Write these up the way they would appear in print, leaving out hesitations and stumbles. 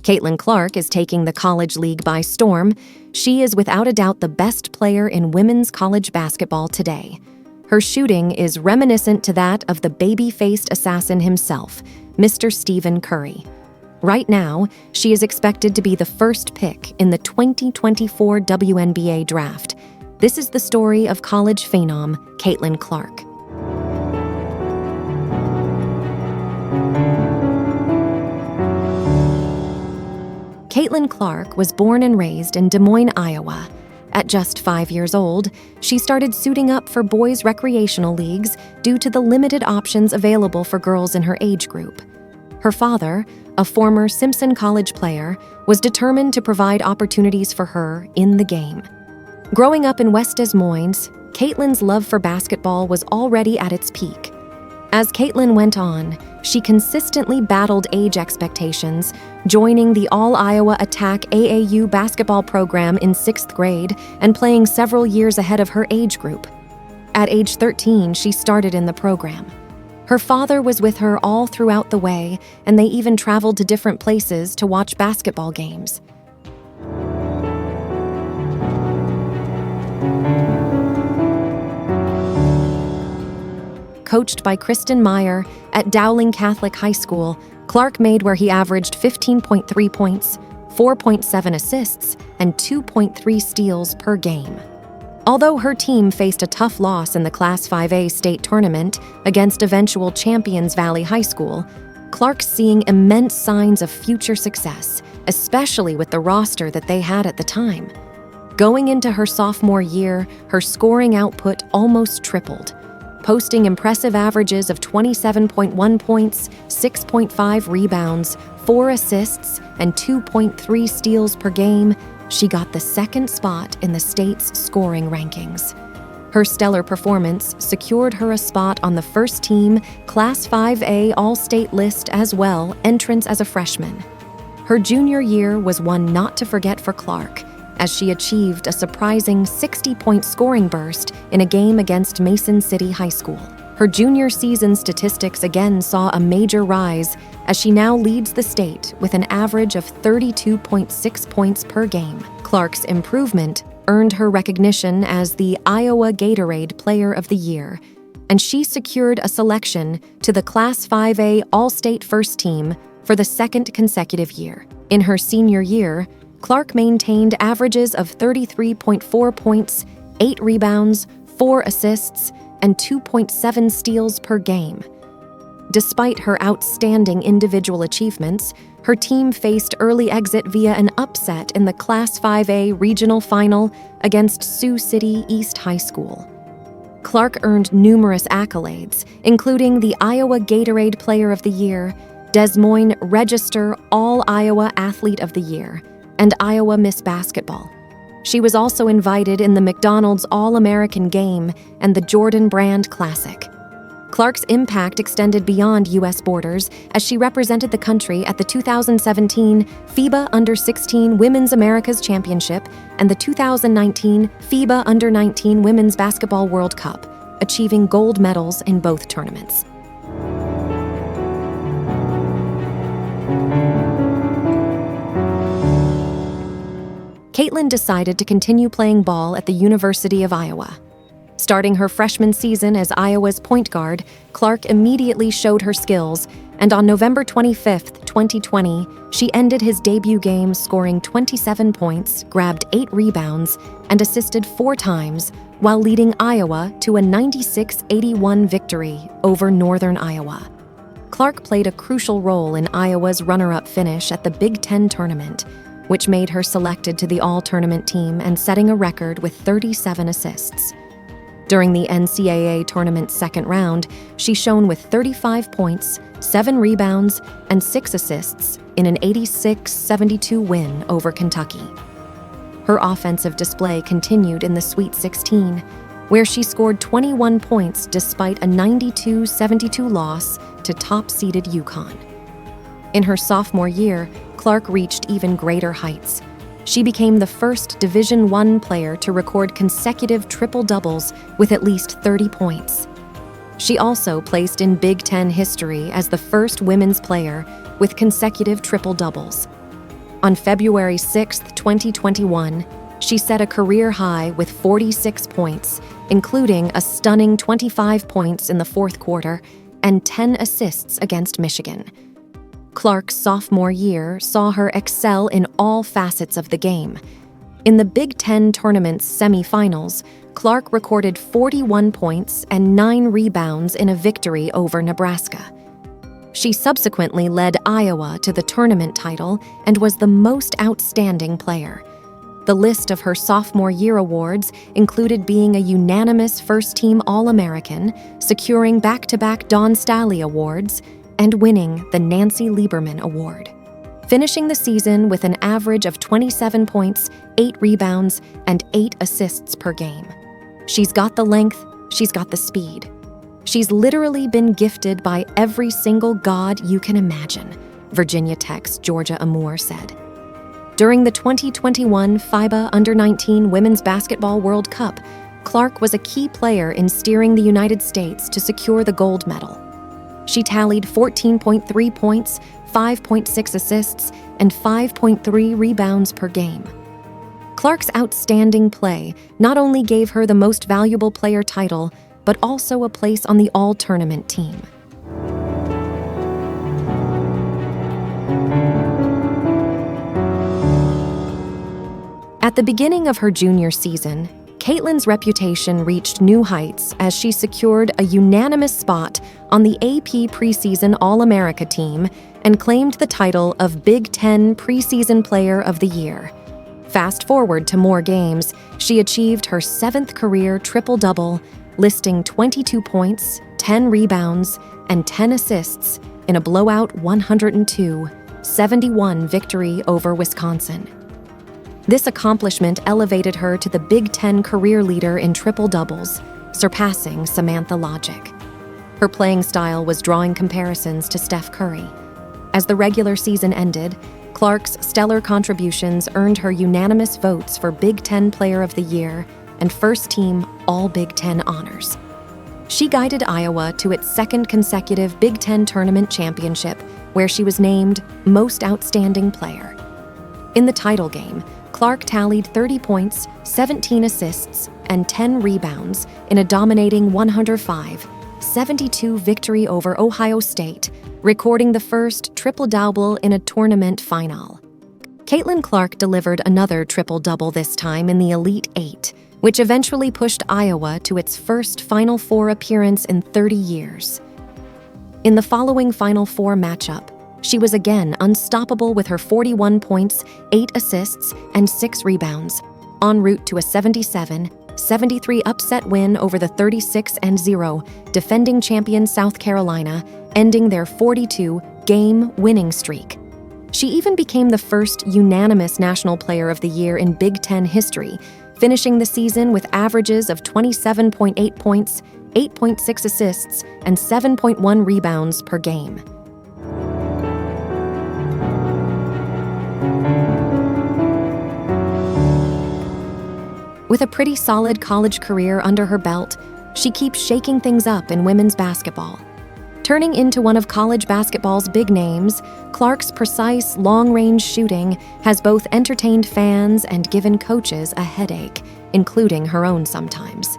Caitlin Clark is taking the college league by storm. She is without a doubt the best player in women's college basketball today. Her shooting is reminiscent to that of the baby-faced assassin himself, Mr. Stephen Curry. Right now, she is expected to be the first pick in the 2024 WNBA draft. This is the story of college phenom Caitlin Clark. Caitlin Clark was born and raised in Des Moines, Iowa. At just 5 years old, she started suiting up for boys' recreational leagues due to the limited options available for girls in her age group. Her father, a former Simpson College player, was determined to provide opportunities for her in the game. Growing up in West Des Moines, Caitlin's love for basketball was already at its peak. As Caitlin went on, she consistently battled age expectations, joining the All-Iowa Attack AAU basketball program in 6th grade and playing several years ahead of her age group. At age 13, she started in the program. Her father was with her all throughout the way, and they even traveled to different places to watch basketball games. Coached by Kristen Meyer at Dowling Catholic High School, Clark made where he averaged 15.3 points, 4.7 assists, and 2.3 steals per game. Although her team faced a tough loss in the Class 5A state tournament against eventual champions Valley High School, Clark's seeing immense signs of future success, especially with the roster that they had at the time. Going into her sophomore year, her scoring output almost tripled, posting impressive averages of 27.1 points, 6.5 rebounds, 4 assists, and 2.3 steals per game. She got the second spot in the state's scoring rankings. Her stellar performance secured her a spot on the first-team Class 5A All-State list as well, entrance as a freshman. Her junior year was one not to forget for Clark, as she achieved a surprising 60-point scoring burst in a game against Mason City High School. Her junior season statistics again saw a major rise, as she now leads the state with an average of 32.6 points per game. Clark's improvement earned her recognition as the Iowa Gatorade Player of the Year, and she secured a selection to the Class 5A All-State First Team for the second consecutive year. In her senior year, Clark maintained averages of 33.4 points, 8 rebounds, 4 assists, and 2.7 steals per game. Despite her outstanding individual achievements, her team faced early exit via an upset in the Class 5A regional final against Sioux City East High School. Clark earned numerous accolades, including the Iowa Gatorade Player of the Year, Des Moines Register All-Iowa Athlete of the Year, and Iowa Miss Basketball. She was also invited in the McDonald's All-American Game and the Jordan Brand Classic. Clark's impact extended beyond U.S. borders as she represented the country at the 2017 FIBA Under-16 Women's Americas Championship and the 2019 FIBA Under-19 Women's Basketball World Cup, achieving gold medals in both tournaments. Caitlin decided to continue playing ball at the University of Iowa. Starting her freshman season as Iowa's point guard, Clark immediately showed her skills, and on November 25, 2020, she ended his debut game scoring 27 points, grabbed 8 rebounds, and assisted 4 times, while leading Iowa to a 96-81 victory over Northern Iowa. Clark played a crucial role in Iowa's runner-up finish at the Big Ten tournament, which made her selected to the all-tournament team and setting a record with 37 assists. During the NCAA tournament's second round, she shone with 35 points, 7 rebounds, and 6 assists in an 86-72 win over Kentucky. Her offensive display continued in the Sweet 16, where she scored 21 points despite a 92-72 loss to top-seeded UConn. In her sophomore year, Clark reached even greater heights. She became the first Division I player to record consecutive triple-doubles with at least 30 points. She also placed in Big Ten history as the first women's player with consecutive triple-doubles. On February 6, 2021, she set a career high with 46 points, including a stunning 25 points in the fourth quarter and 10 assists against Michigan. Clark's sophomore year saw her excel in all facets of the game. In the Big Ten tournament's semifinals, Clark recorded 41 points and 9 rebounds in a victory over Nebraska. She subsequently led Iowa to the tournament title and was the most outstanding player. The list of her sophomore year awards included being a unanimous first-team All-American, securing back-to-back Dawn Staley Awards, and winning the Nancy Lieberman Award, finishing the season with an average of 27 points, 8 rebounds, and 8 assists per game. She's got the length, she's got the speed. She's literally been gifted by every single god you can imagine, Virginia Tech's Georgia Amoore said. During the 2021 FIBA Under-19 Women's Basketball World Cup, Clark was a key player in steering the United States to secure the gold medal. She tallied 14.3 points, 5.6 assists, and 5.3 rebounds per game. Clark's outstanding play not only gave her the Most Valuable Player title, but also a place on the All-Tournament team. At the beginning of her junior season, Caitlin's reputation reached new heights as she secured a unanimous spot on the AP Preseason All-America team and claimed the title of Big Ten Preseason Player of the Year. Fast forward to more games, she achieved her 7th career triple-double, listing 22 points, 10 rebounds, and 10 assists in a blowout 102-71 victory over Wisconsin. This accomplishment elevated her to the Big Ten career leader in triple-doubles, surpassing Samantha Logic. Her playing style was drawing comparisons to Steph Curry. As the regular season ended, Clark's stellar contributions earned her unanimous votes for Big Ten Player of the Year and first-team All-Big Ten honors. She guided Iowa to its 2nd consecutive Big Ten tournament championship, where she was named Most Outstanding Player. In the title game, Clark tallied 30 points, 17 assists, and 10 rebounds in a dominating 105-72 victory over Ohio State, recording the first triple-double in a tournament final. Caitlin Clark delivered another triple-double this time in the Elite Eight, which eventually pushed Iowa to its first Final Four appearance in 30 years. In the following Final Four matchup, she was again unstoppable with her 41 points, 8 assists, and 6 rebounds, en route to a 77-73 upset win over the 36-0 defending champion South Carolina, ending their 42-game winning streak. She even became the first unanimous National Player of the Year in Big Ten history, finishing the season with averages of 27.8 points, 8.6 assists, and 7.1 rebounds per game. With a pretty solid college career under her belt, she keeps shaking things up in women's basketball. Turning into one of college basketball's big names, Clark's precise, long-range shooting has both entertained fans and given coaches a headache, including her own sometimes.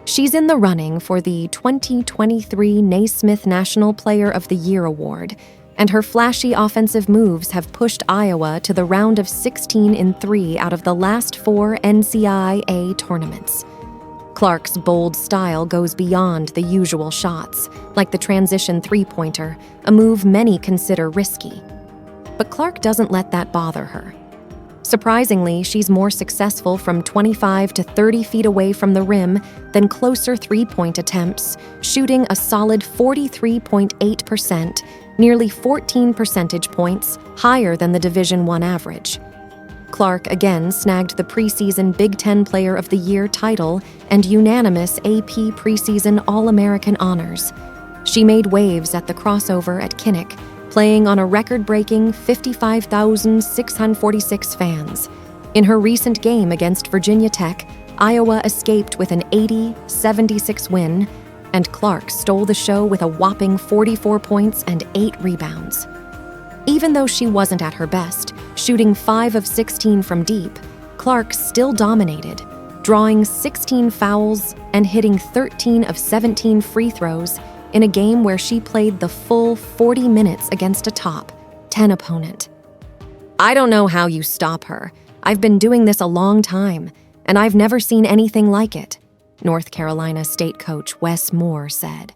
She's in the running for the 2023 Naismith National Player of the Year Award, and her flashy offensive moves have pushed Iowa to the round of 16 in 3 out of the last 4 NCAA tournaments. Clark's bold style goes beyond the usual shots, like the transition three-pointer, a move many consider risky. But Clark doesn't let that bother her. Surprisingly, she's more successful from 25 to 30 feet away from the rim than closer three-point attempts, shooting a solid 43.8%, nearly 14 percentage points higher than the Division I average. Clark again snagged the preseason Big Ten Player of the Year title and unanimous AP preseason All-American honors. She made waves at the crossover at Kinnick, playing on a record-breaking 55,646 fans. In her recent game against Virginia Tech, Iowa escaped with an 80-76 win, and Clark stole the show with a whopping 44 points and 8 rebounds. Even though she wasn't at her best, Shooting 5 of 16 from deep, Clark still dominated, drawing 16 fouls and hitting 13 of 17 free throws in a game where she played the full 40 minutes against a top 10 opponent. "I don't know how you stop her. I've been doing this a long time, and I've never seen anything like it," North Carolina State coach Wes Moore said.